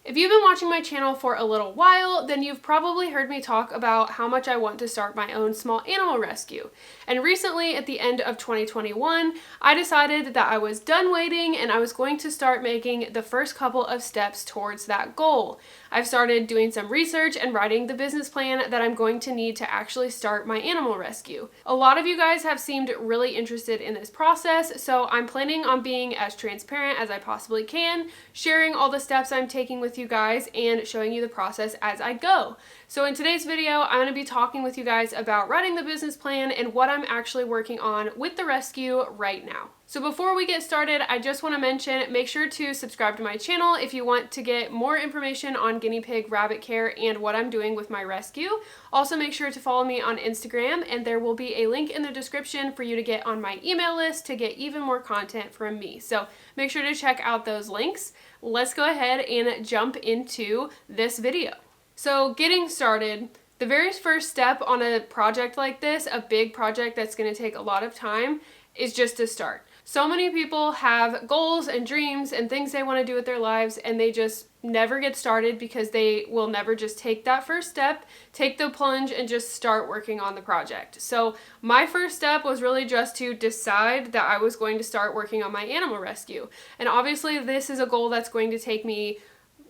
If you've been watching my channel for a little while, then you've probably heard me talk about how much I want to start my own small animal rescue. And recently, at the end of 2021, I decided that I was done waiting and I was going to start making the first couple of steps towards that goal. I've started doing some research and writing the business plan that I'm going to need to actually start my animal rescue. A lot of you guys have seemed really interested in this process, so I'm planning on being as transparent as I possibly can, sharing all the steps I'm taking with you guys and showing you the process as I go. So in today's video, I'm going to be talking with you guys about writing the business plan and what I'm actually working on with the rescue right now. So before we get started, I just want to mention, make sure to subscribe to my channel if you want to get more information on guinea pig rabbit care and what I'm doing with my rescue. Also make sure to follow me on Instagram, and there will be a link in the description for you to get on my email list to get even more content from me. So make sure to check out those links. Let's go ahead and jump into this video. So getting started, the very first step on a project like this, a big project that's going to take a lot of time, is just to start. So many people have goals and dreams and things they want to do with their lives, and they just never get started because they will never just take that first step, take the plunge, and just start working on the project. So my first step was really just to decide that I was going to start working on my animal rescue. And obviously this is a goal that's going to take me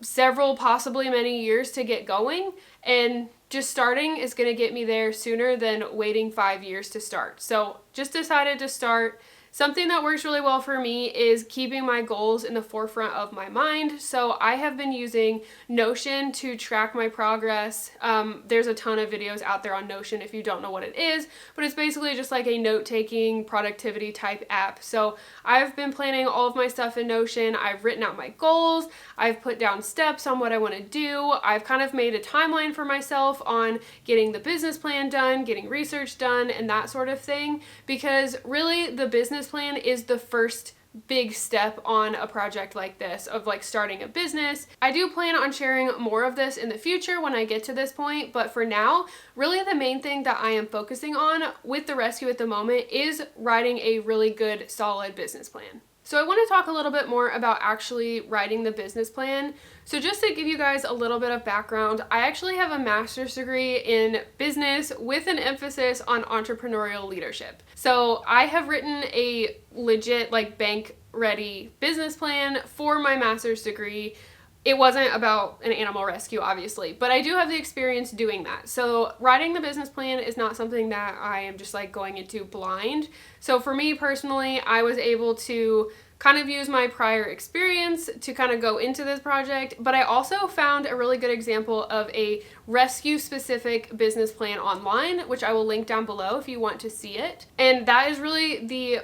several, possibly many years to get going, and just starting is going to get me there sooner than waiting 5 years to start. So just decided to start. Something that works really well for me is keeping my goals in the forefront of my mind. So I have been using Notion to track my progress. There's a ton of videos out there on Notion if you don't know what it is, but it's basically just like a note-taking productivity type app. So I've been planning all of my stuff in Notion. I've written out my goals. I've put down steps on what I want to do. I've kind of made a timeline for myself on getting the business plan done, getting research done, and that sort of thing, because really the business plan is the first big step on a project like this, of like starting a business. I do plan on sharing more of this in the future when I get to this point, but for now, really the main thing that I am focusing on with the rescue at the moment is writing a really good, solid business plan. So I want to talk a little bit more about actually writing the business plan. So just to give you guys a little bit of background, I actually have a master's degree in business with an emphasis on entrepreneurial leadership. So I have written a legit, like, bank ready business plan for my master's degree. It wasn't about an animal rescue, obviously, but I do have the experience doing that. So writing the business plan is not something that I am just like going into blind. So for me personally, I was able to kind of use my prior experience to kind of go into this project, but I also found a really good example of a rescue specific business plan online, which I will link down below if you want to see it. And that is really the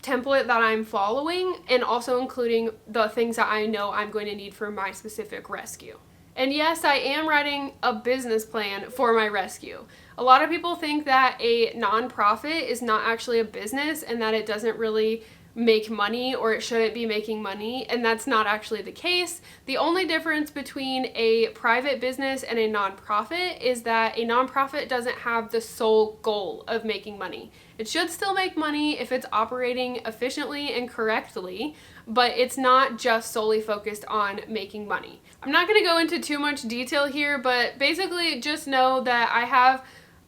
template that I'm following, and also including the things that I know I'm going to need for my specific rescue. And yes, I am writing a business plan for my rescue. A lot of people think that a nonprofit is not actually a business and that it doesn't really make money, or it shouldn't be making money, and that's not actually the case. The only difference between a private business and a nonprofit is that a nonprofit doesn't have the sole goal of making money. It should still make money if it's operating efficiently and correctly, but it's not just solely focused on making money. I'm not going to go into too much detail here, but basically just know that I have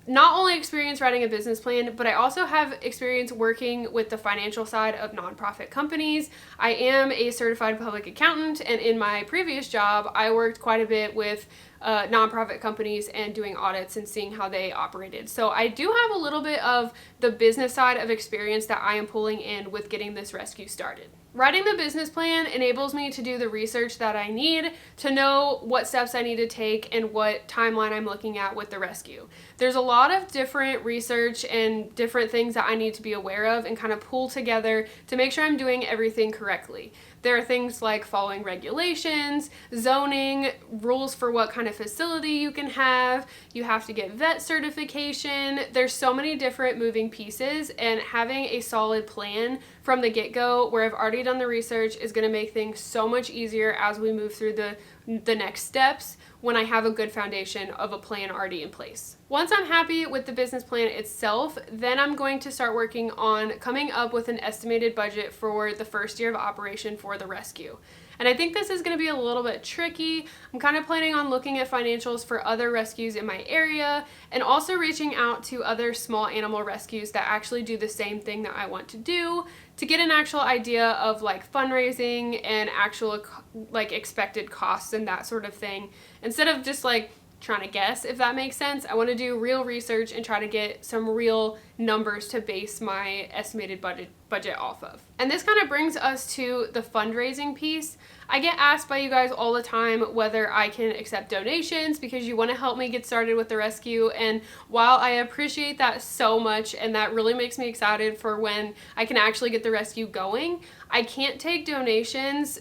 not only experience writing a business plan, but I also have experience working with the financial side of nonprofit companies. I am a certified public accountant, and in my previous job, I worked quite a bit with nonprofit companies and doing audits and seeing how they operated. So I do have a little bit of the business side of experience that I am pulling in with getting this rescue started. Writing the business plan enables me to do the research that I need to know what steps I need to take and what timeline I'm looking at with the rescue. There's a lot of different research and different things that I need to be aware of and kind of pull together to make sure I'm doing everything correctly. There are things like following regulations, zoning, rules for what kind of facility you can have. You have to get vet certification. There's so many different moving pieces, and having a solid plan from the get-go where I've already done the research is going to make things so much easier as we move through the next steps when I have a good foundation of a plan already in place. Once I'm happy with the business plan itself, then I'm going to start working on coming up with an estimated budget for the first year of operation for the rescue. And I think this is going to be a little bit tricky. I'm kind of planning on looking at financials for other rescues in my area and also reaching out to other small animal rescues that actually do the same thing that I want to do to get an actual idea of like fundraising and actual like expected costs and that sort of thing, instead of just like trying to guess, if that makes sense. I want to do real research and try to get some real numbers to base my estimated budget off of. And this kind of brings us to the fundraising piece. I get asked by you guys all the time whether I can accept donations because you want to help me get started with the rescue. And while I appreciate that so much and that really makes me excited for when I can actually get the rescue going, I can't take donations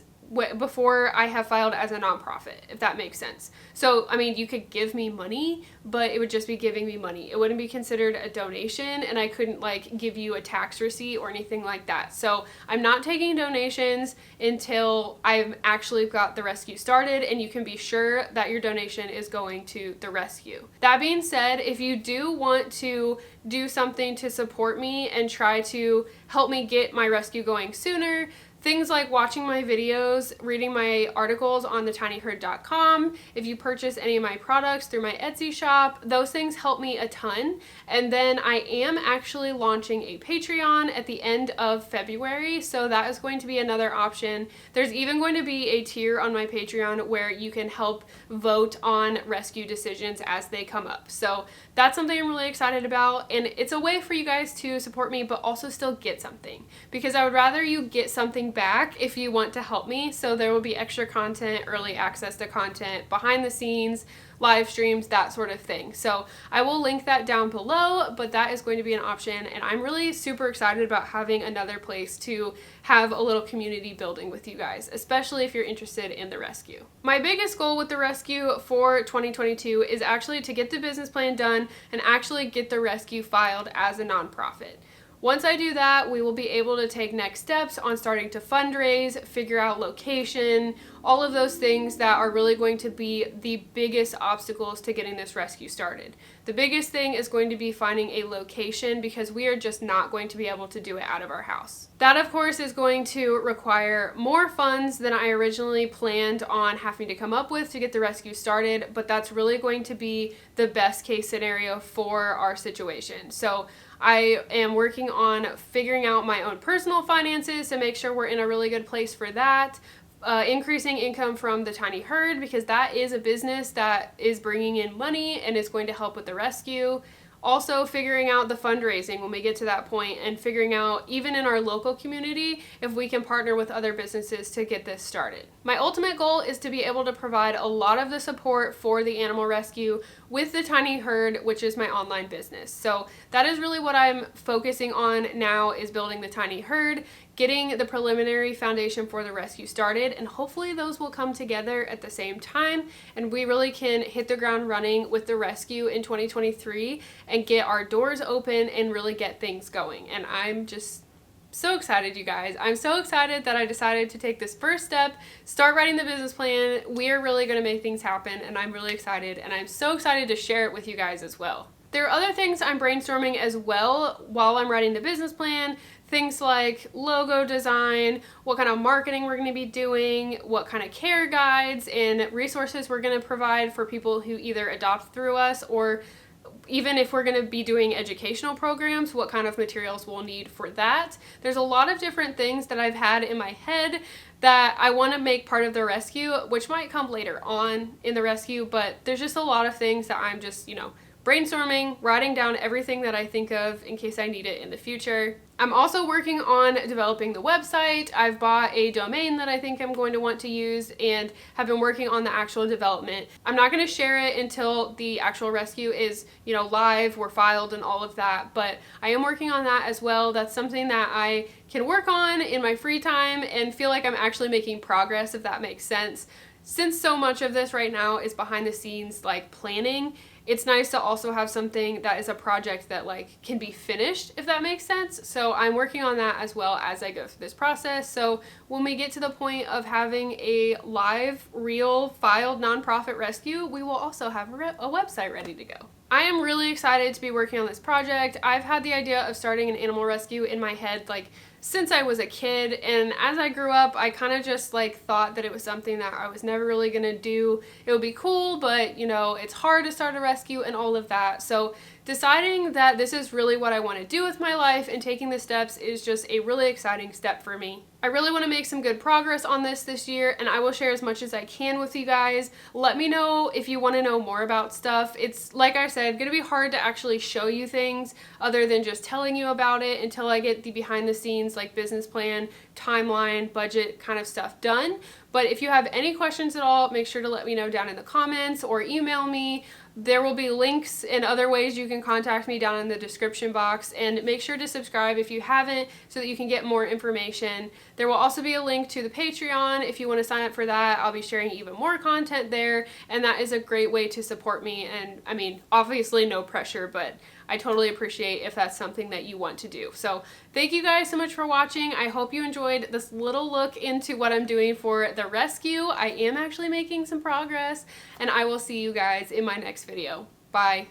before I have filed as a nonprofit, if that makes sense. So, I mean, you could give me money, but it would just be giving me money. It wouldn't be considered a donation, and I couldn't like give you a tax receipt or anything like that. So I'm not taking donations until I've actually got the rescue started, and you can be sure that your donation is going to the rescue. That being said, if you do want to do something to support me and try to help me get my rescue going sooner, things like watching my videos, reading my articles on thetinyherd.com, if you purchase any of my products through my Etsy shop, those things help me a ton. And then I am actually launching a Patreon at the end of February, so that is going to be another option. There's even going to be a tier on my Patreon where you can help vote on rescue decisions as they come up. So that's something I'm really excited about, and it's a way for you guys to support me but also still get something, because I would rather you get something back if you want to help me. So there will be extra content, early access to content, behind the scenes, live streams, that sort of thing. So I will link that down below, but that is going to be an option, and I'm really super excited about having another place to have a little community building with you guys, especially if you're interested in the rescue. My biggest goal with the rescue for 2022 is actually to get the business plan done and actually get the rescue filed as a nonprofit. Once I do that, we will be able to take next steps on starting to fundraise, figure out location, all of those things that are really going to be the biggest obstacles to getting this rescue started. The biggest thing is going to be finding a location, because we are just not going to be able to do it out of our house. That, of course, is going to require more funds than I originally planned on having to come up with to get the rescue started, but that's really going to be the best case scenario for our situation. So I am working on figuring out my own personal finances to make sure we're in a really good place for that. Increasing income from the Tiny Herd, because that is a business that is bringing in money and is going to help with the rescue. Also figuring out the fundraising when we get to that point, and figuring out, even in our local community, if we can partner with other businesses to get this started. My ultimate goal is to be able to provide a lot of the support for the animal rescue with the Tiny Herd, which is my online business. So that is really what I'm focusing on now, is building the Tiny Herd, getting the preliminary foundation for the rescue started, and hopefully those will come together at the same time and we really can hit the ground running with the rescue in 2023 and get our doors open and really get things going. And I'm just so excited, you guys. I'm so excited that I decided to take this first step, start writing the business plan. We are really going to make things happen, and I'm really excited, and I'm so excited to share it with you guys as well. There are other things I'm brainstorming as well while I'm writing the business plan. Things like logo design, what kind of marketing we're going to be doing, what kind of care guides and resources we're going to provide for people who either adopt through us, or even if we're going to be doing educational programs, what kind of materials we'll need for that. There's a lot of different things that I've had in my head that I want to make part of the rescue, which might come later on in the rescue, but there's just a lot of things that I'm just, brainstorming, writing down everything that I think of in case I need it in the future. I'm also working on developing the website. I've bought a domain that I think I'm going to want to use and have been working on the actual development. I'm not going to share it until the actual rescue is, live, we're filed and all of that, but I am working on that as well. That's something that I can work on in my free time and feel like I'm actually making progress, if that makes sense. Since so much of this right now is behind the scenes, like planning, it's nice to also have something that is a project that can be finished, if that makes sense. So I'm working on that as well as I go through this process. So when we get to the point of having a live, real, filed nonprofit rescue, we will also have a website ready to go. I am really excited to be working on this project. I've had the idea of starting an animal rescue in my head since I was a kid, and as I grew up, I kind of just like thought that it was something that I was never really gonna do. It would be cool, but you know, it's hard to start a rescue and all of that. So deciding that this is really what I want to do with my life and taking the steps is just a really exciting step for me. I really want to make some good progress on this year, and I will share as much as I can with you guys. Let me know if you want to know more about stuff. It's, like I said, going to be hard to actually show you things other than just telling you about it until I get the behind the scenes, like business plan, timeline, budget kind of stuff done. But if you have any questions at all, make sure to let me know down in the comments or email me. There will be links and other ways you can contact me down in the description box, and make sure to subscribe if you haven't so that you can get more information. There will also be a link to the Patreon if you want to sign up for that. I'll be sharing even more content there, and that is a great way to support me. And I mean, obviously no pressure, but I totally appreciate if that's something that you want to do. So thank you guys so much for watching. I hope you enjoyed this little look into what I'm doing for the rescue. I am actually making some progress, and I will see you guys in my next video. Bye.